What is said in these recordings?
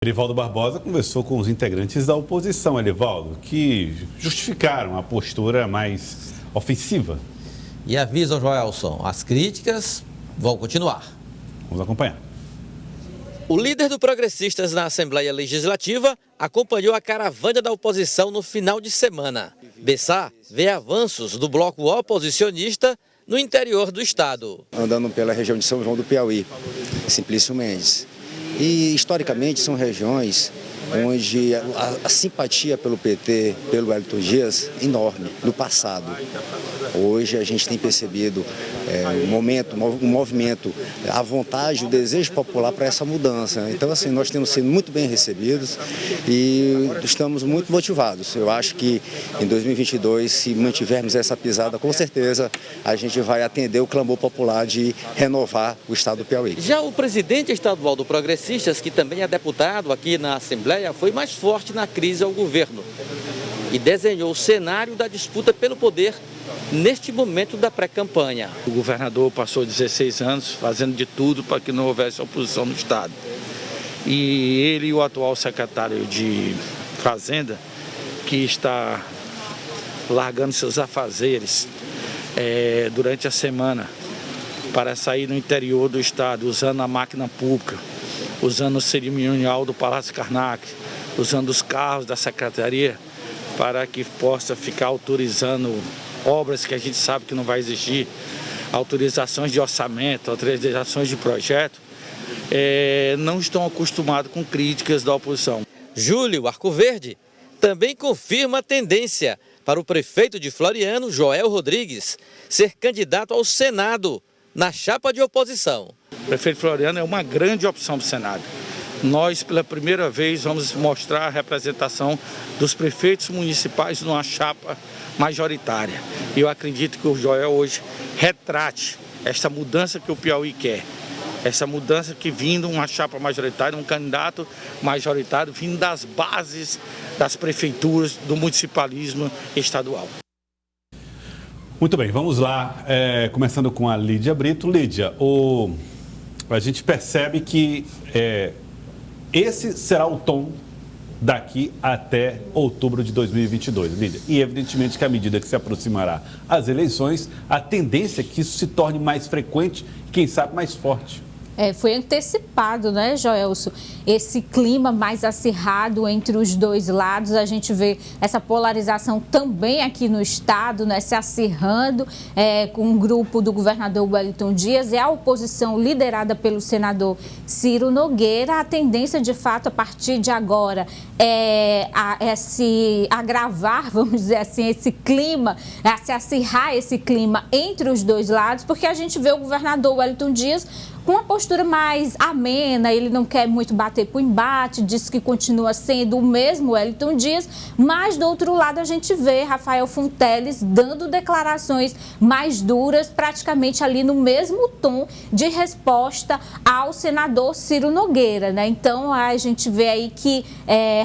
Erivaldo Barbosa conversou com os integrantes da oposição, Erivaldo, que justificaram a postura mais ofensiva. E avisam, Joelson, as críticas vão continuar. Vamos acompanhar. O líder do Progressistas na Assembleia Legislativa acompanhou a caravana da oposição no final de semana. Bessá vê avanços do bloco oposicionista no interior do estado. Andando pela região de São João do Piauí, Simplício Mendes. E, historicamente, são regiões onde a simpatia pelo PT, pelo Wellington Dias, é enorme, no passado. Hoje a gente tem percebido um movimento, a vontade, o desejo popular para essa mudança. Então, assim, nós temos sido muito bem recebidos e estamos muito motivados. Eu acho que em 2022, se mantivermos essa pisada, com certeza a gente vai atender o clamor popular de renovar o estado do Piauí. Já o presidente estadual do Progressistas, que também é deputado aqui na Assembleia, foi mais forte na crise ao governo e desenhou o cenário da disputa pelo poder neste momento da pré-campanha. O governador passou 16 anos fazendo de tudo para que não houvesse oposição no estado. E ele e o atual secretário de Fazenda, que está largando seus afazeres durante a semana para sair no interior do estado, usando a máquina pública, usando o cerimonial do Palácio Karnak, usando os carros da secretaria para que possa ficar autorizando obras que a gente sabe que não vai existir, autorizações de orçamento, autorizações de projeto, não estão acostumados com críticas da oposição. Júlio Arcoverde também confirma a tendência para o prefeito de Floriano, Joel Rodrigues, ser candidato ao Senado na chapa de oposição. O prefeito Floriano é uma grande opção para o Senado. Nós, pela primeira vez, vamos mostrar a representação dos prefeitos municipais numa chapa majoritária. E eu acredito que o Joel hoje retrate esta mudança que o Piauí quer. Essa mudança que vindo uma chapa majoritária, um candidato majoritário vindo das bases das prefeituras, do municipalismo estadual. Muito bem, vamos lá, começando com a Lídia Brito. Lídia, a gente percebe que esse será o tom daqui até outubro de 2022, Lídia. E evidentemente que à medida que se aproximará as eleições, a tendência é que isso se torne mais frequente, quem sabe mais forte. Foi antecipado, né, Joelson? Esse clima mais acirrado entre os dois lados. A gente vê essa polarização também aqui no estado, né, se acirrando com o grupo do governador Wellington Dias e a oposição liderada pelo senador Ciro Nogueira. A tendência, de fato, a partir de agora é se agravar, vamos dizer assim, esse clima, a se acirrar esse clima entre os dois lados, porque a gente vê o governador Wellington Dias com uma postura mais amena, ele não quer muito bater para o embate, diz que continua sendo o mesmo Wellington Dias, mas do outro lado a gente vê Rafael Fonteles dando declarações mais duras, praticamente ali no mesmo tom de resposta ao senador Ciro Nogueira, né? Então a gente vê aí que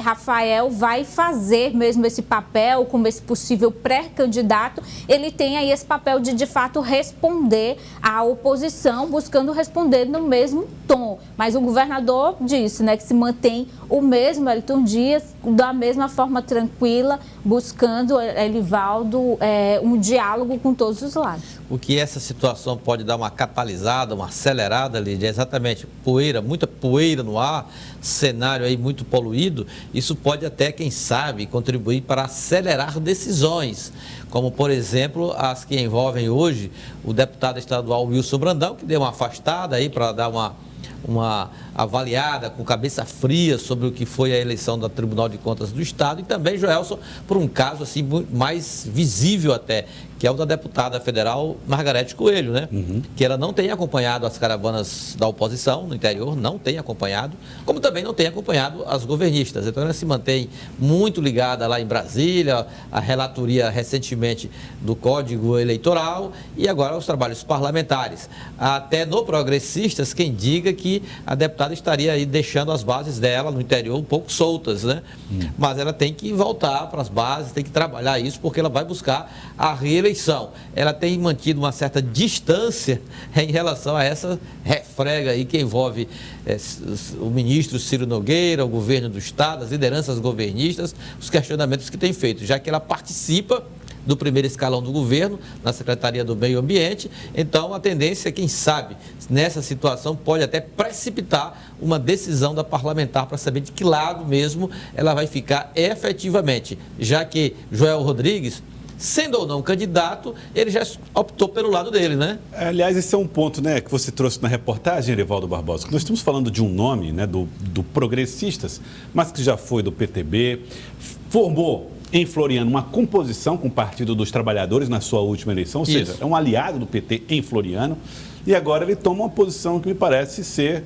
Rafael vai fazer mesmo esse papel como esse possível pré-candidato, ele tem aí esse papel de fato responder à oposição, buscando responder no mesmo tom, mas o governador disse, né, que se mantém o mesmo Wellington Dias, da mesma forma tranquila, buscando, Erivaldo, um diálogo com todos os lados. O que essa situação pode dar uma catalisada, uma acelerada, Lídia, é exatamente poeira, muita poeira no ar, cenário aí muito poluído, isso pode até, quem sabe, contribuir para acelerar decisões, como, por exemplo, as que envolvem hoje o deputado estadual Wilson Brandão, que deu uma afastada aí para dar uma avaliada com cabeça fria sobre o que foi a eleição do Tribunal de Contas do Estado, e também, Joelson, por um caso assim mais visível até, que é o da deputada federal Margarete Coelho, né? Que ela não tem acompanhado as caravanas da oposição no interior, não tem acompanhado, como também não tem acompanhado as governistas. Então ela se mantém muito ligada lá em Brasília, a relatoria recentemente do Código Eleitoral e agora os trabalhos parlamentares. Até no Progressistas, quem diga que a deputada estaria aí deixando as bases dela no interior um pouco soltas, né? Mas ela tem que voltar para as bases, tem que trabalhar isso, porque ela vai buscar a reeleição. Ela tem mantido uma certa distância em relação a essa refrega aí que envolve o ministro Ciro Nogueira, o governo do Estado, as lideranças governistas, os questionamentos que tem feito, já que ela participa do primeiro escalão do governo, na Secretaria do Meio Ambiente. Então, a tendência, quem sabe, nessa situação, pode até precipitar uma decisão da parlamentar para saber de que lado mesmo ela vai ficar efetivamente, já que Joel Rodrigues, sendo ou não candidato, ele já optou pelo lado dele, né? Aliás, esse é um ponto, né, que você trouxe na reportagem, Erivaldo Barbosa. Nós estamos falando de um nome, né, do Progressistas, mas que já foi do PTB, formou em Floriano uma composição com o Partido dos Trabalhadores na sua última eleição, ou seja, é um aliado do PT em Floriano, e agora ele toma uma posição que me parece ser,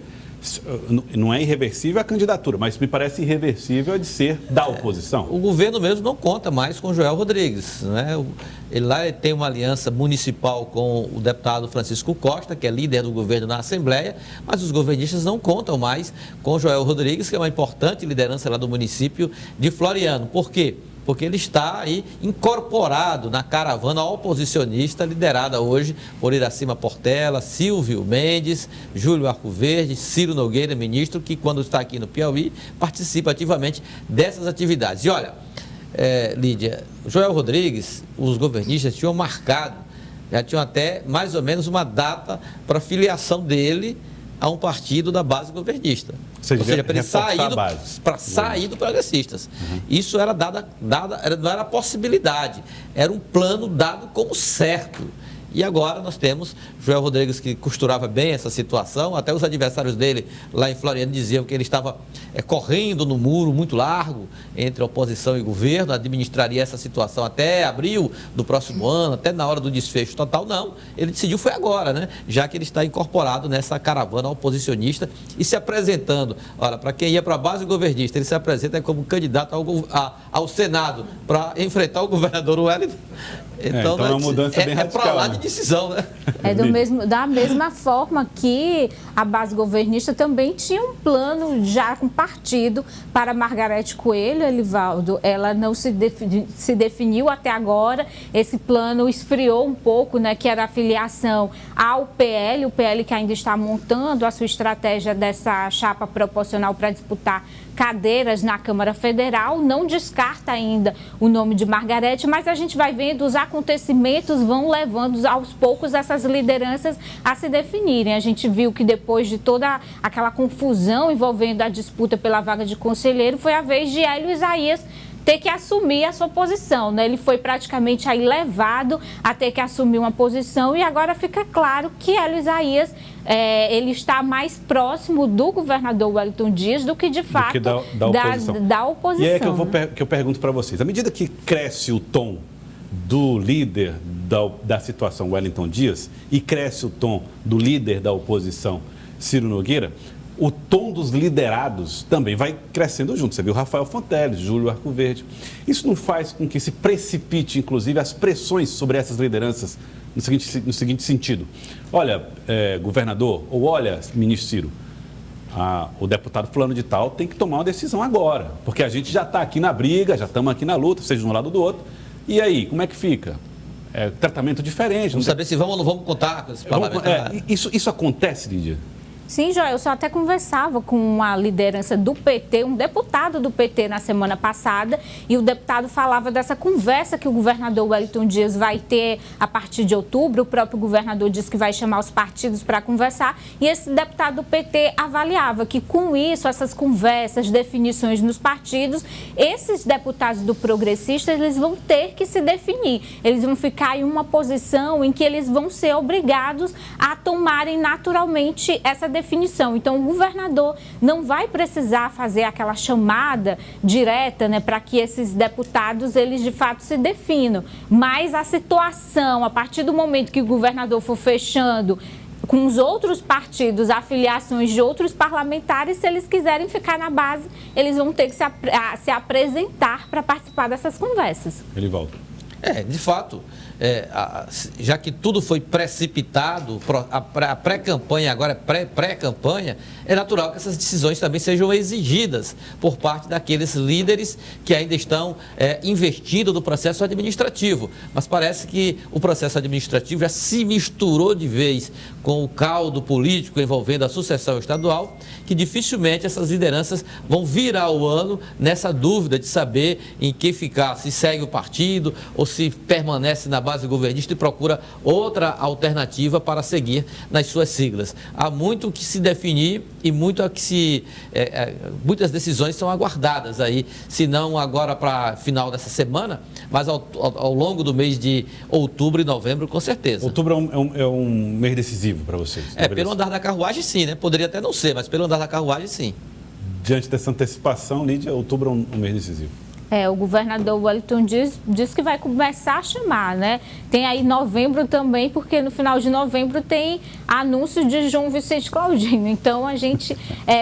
não é irreversível a candidatura, mas me parece irreversível a de ser da oposição. O governo mesmo não conta mais com Joel Rodrigues, né? Ele lá tem uma aliança municipal com o deputado Francisco Costa, que é líder do governo na Assembleia, mas os governistas não contam mais com Joel Rodrigues, que é uma importante liderança lá do município de Floriano. Por quê? Porque ele está aí incorporado na caravana oposicionista liderada hoje por Iracema Portela, Silvio Mendes, Júlio Arcoverde, Ciro Nogueira, ministro, que quando está aqui no Piauí participa ativamente dessas atividades. E olha, Lídia, Joel Rodrigues, os governistas tinham marcado, já tinham até mais ou menos uma data para filiação dele a um partido da base governista. Ou seja, para ele sair do Progressistas. Isso era não era possibilidade, era um plano dado como certo. E agora nós temos Joel Rodrigues, que costurava bem essa situação, até os adversários dele lá em Floriano diziam que ele estava correndo no muro muito largo entre oposição e governo, administraria essa situação até abril do próximo ano, até na hora do desfecho total. Não, ele decidiu foi agora, né? Já que ele está incorporado nessa caravana oposicionista e se apresentando. Olha, para quem ia para a base governista, ele se apresenta como candidato ao Senado para enfrentar o governador Wellington. Então é uma mudança bem radical. Para lá de decisão, né? Da mesma forma que a base governista também tinha um plano já com partido para Margarete Coelho, Elivaldo. Ela não se definiu até agora. Esse plano esfriou um pouco, né? Que era a filiação ao PL, o PL que ainda está montando a sua estratégia dessa chapa proporcional para disputar cadeiras na Câmara Federal, não descarta ainda o nome de Margarete, mas a gente vai vendo os acontecimentos vão levando aos poucos essas lideranças a se definirem. A gente viu que depois de toda aquela confusão envolvendo a disputa pela vaga de conselheiro, foi a vez de Hélio Isaías ter que assumir a sua posição, né? Ele foi praticamente aí levado a ter que assumir uma posição e agora fica claro que Hélio Isaías ele está mais próximo do governador Wellington Dias do que de fato da oposição. E aí que eu pergunto para vocês, à medida que cresce o tom do líder da situação Wellington Dias e cresce o tom do líder da oposição Ciro Nogueira, o tom dos liderados também vai crescendo junto. Você viu Rafael Fonteles, Júlio Arcoverde. Isso não faz com que se precipite, inclusive, as pressões sobre essas lideranças no seguinte sentido. Olha, governador, ou olha, ministro Ciro, o deputado fulano de tal tem que tomar uma decisão agora, porque a gente já está aqui na briga, já estamos aqui na luta, seja de um lado ou do outro. E aí, como é que fica? Tratamento diferente. Vamos saber se vamos ou não vamos contar com esse parlamentar. Isso acontece, Lídia? Sim, Joel, eu só até conversava com uma liderança do PT, um deputado do PT na semana passada, e o deputado falava dessa conversa que o governador Wellington Dias vai ter a partir de outubro. O próprio governador disse que vai chamar os partidos para conversar, e esse deputado do PT avaliava que com isso, essas conversas, definições nos partidos, esses deputados do Progressista, eles vão ter que se definir. Eles vão ficar em uma posição em que eles vão ser obrigados a tomarem naturalmente essa definição. Então, o governador não vai precisar fazer aquela chamada direta, né, para que esses deputados, eles de fato se definam. Mas a situação, a partir do momento que o governador for fechando com os outros partidos, afiliações de outros parlamentares, se eles quiserem ficar na base, eles vão ter que se apresentar para participar dessas conversas. Ele volta. De fato, já que tudo foi precipitado, a pré-campanha agora é pré-campanha, é natural que essas decisões também sejam exigidas por parte daqueles líderes que ainda estão investindo no processo administrativo. Mas parece que o processo administrativo já se misturou de vez com o caldo político envolvendo a sucessão estadual, que dificilmente essas lideranças vão virar o ano nessa dúvida de saber em que ficar, se segue o partido ou se permanece na base governista e procura outra alternativa para seguir nas suas siglas. Há muito que se definir e muito a que muitas decisões são aguardadas aí, se não agora para final dessa semana, mas ao longo do mês de outubro e novembro, com certeza. Outubro é um mês decisivo para vocês? Pelo andar da carruagem, sim, né? Poderia até não ser, mas pelo andar da carruagem, sim. Diante dessa antecipação, Lídia, outubro é um mês decisivo. O governador Wellington diz que vai começar a chamar, né? Tem aí novembro também, porque no final de novembro tem anúncio de João Vicente Claudino. Então, a gente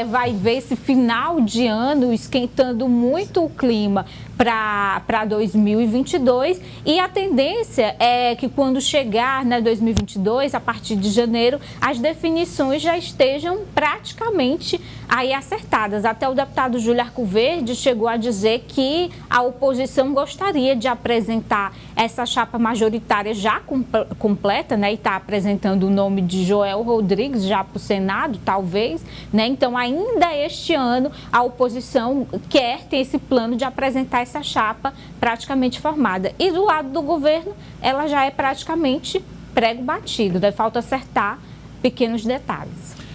vai ver esse final de ano esquentando muito o clima para 2022, e a tendência é que quando chegar, né, 2022, a partir de janeiro, as definições já estejam praticamente aí acertadas. Até o deputado Júlio Arcoverde chegou a dizer que a oposição gostaria de apresentar essa chapa majoritária já completa, né, e está apresentando o nome de Joel Rodrigues já para o Senado, talvez, né? Então, ainda este ano, a oposição quer ter esse plano de apresentar essa chapa praticamente formada. E do lado do governo, ela já é praticamente prego batido, né? Falta acertar pequenos detalhes.